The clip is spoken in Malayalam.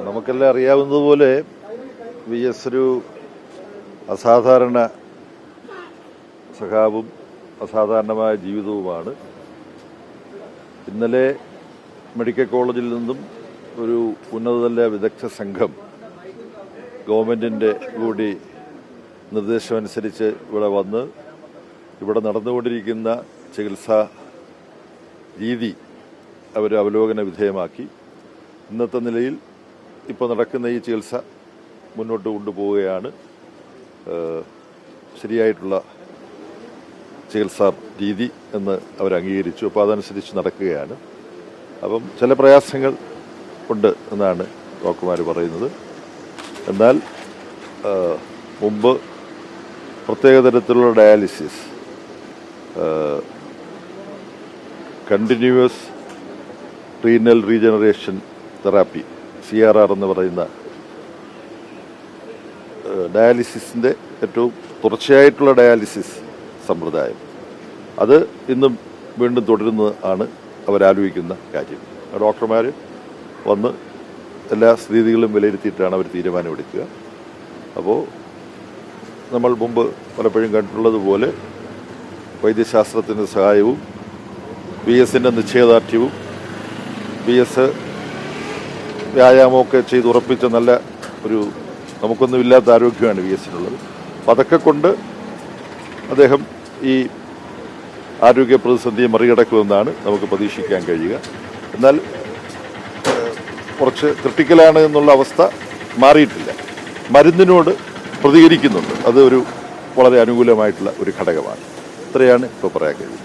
നമുക്കെല്ലാം അറിയാവുന്നതുപോലെ വി എസ് ഒരു അസാധാരണ സഖാവും അസാധാരണമായ ജീവിതവുമാണ്. ഇന്നലെ മെഡിക്കൽ കോളേജിൽ നിന്നും ഒരു ഉന്നതതല വിദഗ്ധ സംഘം ഗവൺമെൻറ്റിൻ്റെ കൂടി നിർദ്ദേശമനുസരിച്ച് ഇവിടെ വന്ന് ഇവിടെ നടന്നുകൊണ്ടിരിക്കുന്ന ചികിത്സാ രീതി അവർ അവലോകന വിധേയമാക്കി. ഇന്നത്തെ നിലയിൽ ഇപ്പോൾ നടക്കുന്ന ഈ ചികിത്സ മുന്നോട്ട് കൊണ്ടുപോവുകയാണ്. ശരിയായിട്ടുള്ള ചികിത്സാ രീതി എന്ന് അവർ അംഗീകരിച്ചു. അപ്പോൾ അതനുസരിച്ച് നടക്കുകയാണ്. അപ്പം ചില പ്രയാസങ്ങൾ ഉണ്ട് എന്നാണ് ഡോക്ടർമാർ പറയുന്നത്. എന്നാൽ മുമ്പ് പ്രത്യേക തരത്തിലുള്ള dialysis, continuous renal regeneration therapy CRR എന്ന് പറയുന്ന ഡയാലിസിസിൻ്റെ ഏറ്റവും തുടർച്ചയായിട്ടുള്ള ഡയാലിസിസ് സമ്പ്രദായം, അത് ഇന്നും വീണ്ടും തുടരുന്നതാണ് അവരാലോചിക്കുന്ന കാര്യം. ഡോക്ടർമാർ വന്ന് എല്ലാ സ്ഥിതികളും വിലയിരുത്തിയിട്ടാണ് അവർ തീരുമാനമെടുക്കുക. അപ്പോൾ നമ്മൾ മുമ്പ് പലപ്പോഴും കണ്ടിട്ടുള്ളതുപോലെ വൈദ്യശാസ്ത്രത്തിൻ്റെ സഹായവും VSൻ്റെ നിശ്ചയദാർഢ്യവും VS വ്യായാമമൊക്കെ ചെയ്ത് ഉറപ്പിച്ച നല്ല ഒരു നമുക്കൊന്നുമില്ലാത്ത ആരോഗ്യമാണ് VSനുള്ളത്. അപ്പം അതൊക്കെ കൊണ്ട് അദ്ദേഹം ഈ ആരോഗ്യ പ്രതിസന്ധിയെ മറികടക്കുമെന്നാണ് നമുക്ക് പ്രതീക്ഷിക്കാൻ കഴിയുക. എന്നാൽ കുറച്ച് ക്രിട്ടിക്കലാണ് എന്നുള്ള അവസ്ഥ മാറിയിട്ടില്ല. മരുന്നിനോട് പ്രതികരിക്കുന്നുണ്ട്. അത് ഒരു വളരെ അനുകൂലമായിട്ടുള്ള ഒരു ഘടകമാണ്. ഇത്രയാണ് ഇപ്പോൾ പറയാൻ കഴിയുന്നത്.